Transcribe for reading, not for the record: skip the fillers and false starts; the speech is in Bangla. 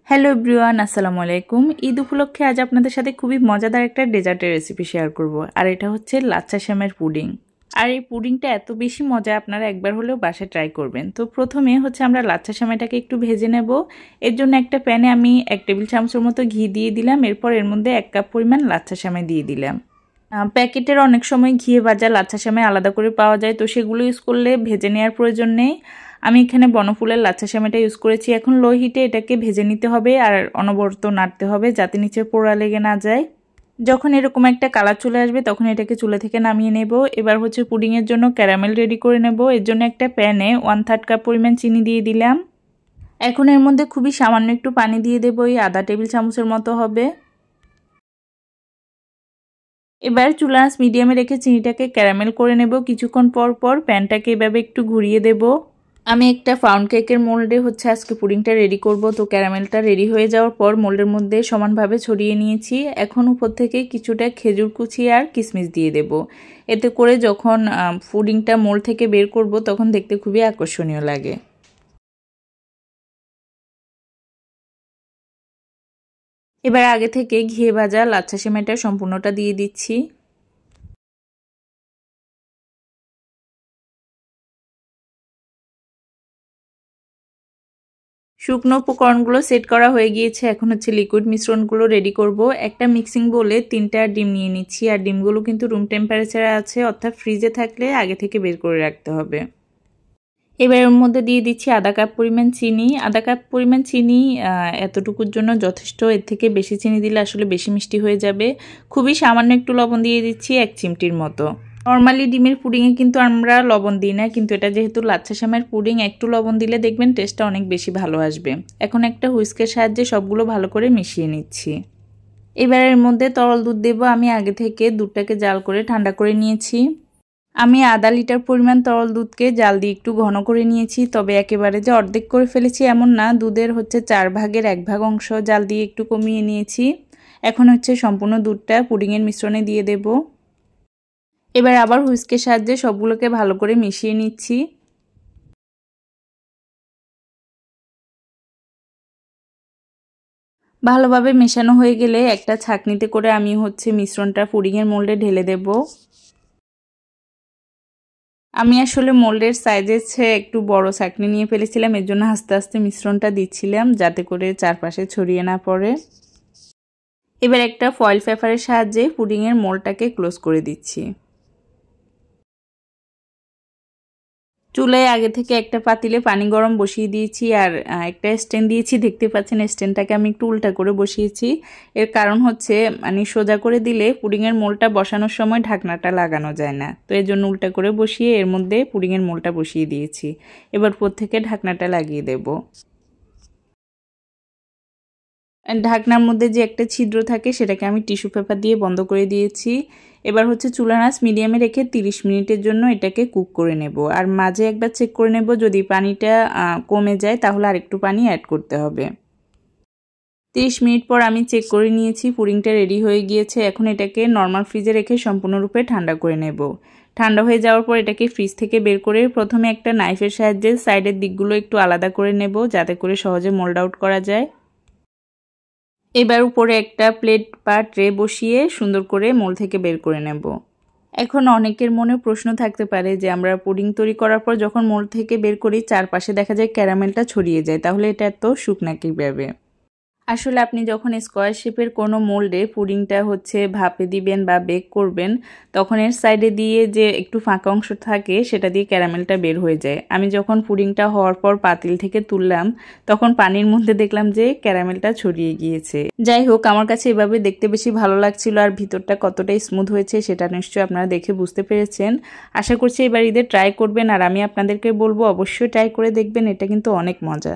হ্যালো এভরিওয়ান, আসসালামু আলাইকুম। ঈদ উপলক্ষে আজ আপনাদের সাথে খুবই মজাদার একটা ডেজার্টের রেসিপি শেয়ার করব। আর এটা হচ্ছে লাচ্ছা সেমাইয়ের পুডিং। আর এই পুডিংটা এত বেশি মজা, আপনারা একবার হলেও বাসায় ট্রাই করবেন। তো প্রথমে হচ্ছে আমরা লাচ্ছা সেমাইটাকে একটু ভেজে নেব। এর জন্য একটা প্যানে আমি 1 টেবিল চামচের মতো ঘি দিয়ে দিলাম। এরপর এর মধ্যে 1 কাপ পরিমাণ লাচ্ছা সেমাই দিয়ে দিলাম। প্যাকেটের অনেক সময় ঘিয়ে ভাজা লাচ্ছা সেমাই আলাদা করে পাওয়া যায়, তো সেগুলো ইউজ করলে ভেজে নেওয়ার প্রয়োজন নেই। আমি এখানে বনফুলের লাচ্ছা সেমাইটা ইউজ করেছি। এখন লো হিটে এটাকে ভেজে নিতে হবে আর অনবরত নাড়তে হবে যাতে নিচে পোড়া লেগে না যায়। যখন এরকম একটা কালার চলে আসবে তখন এটাকে চুলা থেকে নামিয়ে নেব। এবার হচ্ছে পুডিংয়ের জন্য ক্যারামেল রেডি করে নেব। এর জন্য একটা প্যানে 1/3 কাপ পরিমাণ চিনি দিয়ে দিলাম। এখন এর মধ্যে খুবই সামান্য একটু পানি দিয়ে দেবো, এই আধা টেবিল চামচের মতো হবে। এবার চুলা আঁচ মিডিয়ামে রেখে চিনিটাকে ক্যারামেল করে নেব। কিছুক্ষণ পর পর প্যানটাকে এভাবে একটু ঘুরিয়ে দেব। আমি একটা পাউন্ড কেকের মোল্ডে হচ্ছে আজকে পুডিংটা রেডি করব। তো ক্যারামেলটা রেডি হয়ে যাওয়ার পর মোল্ডের মধ্যে সমানভাবে ছড়িয়ে নিয়েছি। এখন উপর থেকে কিছুটা খেজুর কুচি আর কিশমিশ দিয়ে দেব। এতে করে যখন পুডিংটা মোল্ড থেকে বের করব তখন দেখতে খুবই আকর্ষণীয় লাগে। এবার আগে থেকে ঘিয়ে ভাজা লাচ্ছা সেমাইটা সম্পূর্ণটা দিয়ে দিচ্ছি। শুকনো উপকরণগুলো সেট করা হয়ে গিয়েছে। এখন হচ্ছে লিকুইড মিশ্রণগুলো রেডি করব। একটা মিক্সিং বোলে 3টা ডিম নিয়ে নিচ্ছি। আর ডিমগুলো কিন্তু রুম টেম্পারেচারে আছে, অর্থাৎ ফ্রিজে থাকলে আগে থেকে বের করে রাখতে হবে। এবার এর মধ্যে দিয়ে দিচ্ছি আধা কাপ পরিমাণ চিনি। আধা কাপ পরিমাণ চিনি এতটুকুর জন্য যথেষ্ট। এর থেকে বেশি চিনি দিলে আসলে বেশি মিষ্টি হয়ে যাবে। খুবই সামান্য একটু লবণ দিয়ে দিচ্ছি 1 চিমটির মতো। নর্মালি ডিমের পুডিংয়ে কিন্তু আমরা লবণ দিই না, কিন্তু এটা যেহেতু লাচ্ছা সেমাইয়ের পুডিং একটু লবণ দিলে দেখবেন টেস্টটা অনেক বেশি ভালো আসবে। এখন একটা হুইস্কের সাহায্যে সবগুলো ভালো করে মিশিয়ে নিচ্ছি। এবার এর মধ্যে তরল দুধ দেব। আমি আগে থেকে দুধটাকে জাল করে ঠান্ডা করে নিয়েছি। আমি আধা লিটার পরিমাণ তরল দুধকে জাল দিয়ে একটু ঘন করে নিয়েছি, তবে একেবারে যে অর্ধেক করে ফেলেছি এমন না। দুধের হচ্ছে 4 ভাগের 1 ভাগ অংশ জাল দিয়ে একটু কমিয়ে নিয়েছি। এখন হচ্ছে সম্পূর্ণ দুধটা পুডিংয়ের মিশ্রণে দিয়ে দেব। এবার আবার হুইস্কের সাহায্যে সবগুলোকে ভালো করে মিশিয়ে নিচ্ছি। ভালোভাবে মেশানো হয়ে গেলে একটা ছাঁকনিতে করে আমি হচ্ছে মিশ্রণটা পুডিংয়ের মোল্ডে ঢেলে দেব। আমি আসলে মোল্ডের সাইজের চেয়ে একটু বড় ছাঁকনি নিয়ে ফেলেছিলাম, এর জন্য আস্তে আস্তে মিশ্রণটা দিচ্ছিলাম যাতে করে চারপাশে ছড়িয়ে না পড়ে। এবার একটা ফয়েল পেপারের সাহায্যে পুডিংয়ের মোল্ডটাকে ক্লোজ করে দিচ্ছি। চুলায় আগে থেকে একটা পাতিলে পানি গরম বসিয়ে দিয়েছি আর একটা স্ট্যান্ড দিয়েছি। দেখতে পাচ্ছেন স্ট্যান্ডটাকে আমি একটু উল্টা করে বসিয়েছি। এর কারণ হচ্ছে মানে সোজা করে দিলে পুডিংয়ের মোলটা বসানোর সময় ঢাকনাটা লাগানো যায় না, তো এর জন্য উল্টা করে বসিয়ে এর মধ্যে পুডিংয়ের মোলটা বসিয়ে দিয়েছি। এবার উপর থেকে ঢাকনাটা লাগিয়ে দেব। ঢাকনার মধ্যে যে একটা ছিদ্র থাকে সেটাকে আমি টিস্যু পেপার দিয়ে বন্ধ করে দিয়েছি। এবার হচ্ছে চুলার আঁচ মিডিয়ামে রেখে 30 মিনিটের জন্য এটাকে কুক করে নেব। আর মাঝে একবার চেক করে নেব, যদি পানিটা কমে যায় তাহলে আরেকটু পানি অ্যাড করতে হবে। 30 মিনিট পর আমি চেক করে নিয়েছি, পুডিংটা রেডি হয়ে গিয়েছে। এখন এটাকে নর্মাল ফ্রিজে রেখে সম্পূর্ণরূপে ঠান্ডা করে নেব। ঠান্ডা হয়ে যাওয়ার পর এটাকে ফ্রিজ থেকে বের করে প্রথমে একটা নাইফের সাহায্যে সাইডের দিকগুলো একটু আলাদা করে নেব যাতে করে সহজে মোল্ড আউট করা যায়। এবার উপরে একটা প্লেট বা ট্রে বসিয়ে সুন্দর করে মোল্ড থেকে বের করে নেব। এখন অনেকের মনে প্রশ্ন থাকতে পারে যে আমরা পুডিং তৈরি করার পর যখন মোল্ড থেকে বের করি চারপাশে দেখা যায় ক্যারামেলটা ছড়িয়ে যায়, তাহলে এটা এত শুকনা কিভাবে? আসলে আপনি যখন স্কোয়ার শেপের কোনো মোল্ডে পুডিংটা হচ্ছে ভাপে দিবেন বা বেক করবেন, তখন এর সাইডে দিয়ে যে একটু ফাঁকা অংশ থাকে সেটা দিয়ে ক্যারামেলটা বের হয়ে যায়। আমি যখন পুডিংটা হওয়ার পর পাতিল থেকে তুললাম তখন পানির মধ্যে দেখলাম যে ক্যারামেলটা ছড়িয়ে গিয়েছে। যাই হোক, আমার কাছে এভাবে দেখতে বেশি ভালো লাগছিল আর ভিতরটা কতটাই স্মুথ হয়েছে সেটা নিশ্চয়ই আপনারা দেখে বুঝতে পেরেছেন। আশা করছি এবার ঈদে ট্রাই করবেন আর আমি আপনাদেরকে বলবো অবশ্যই ট্রাই করে দেখবেন, এটা কিন্তু অনেক মজা।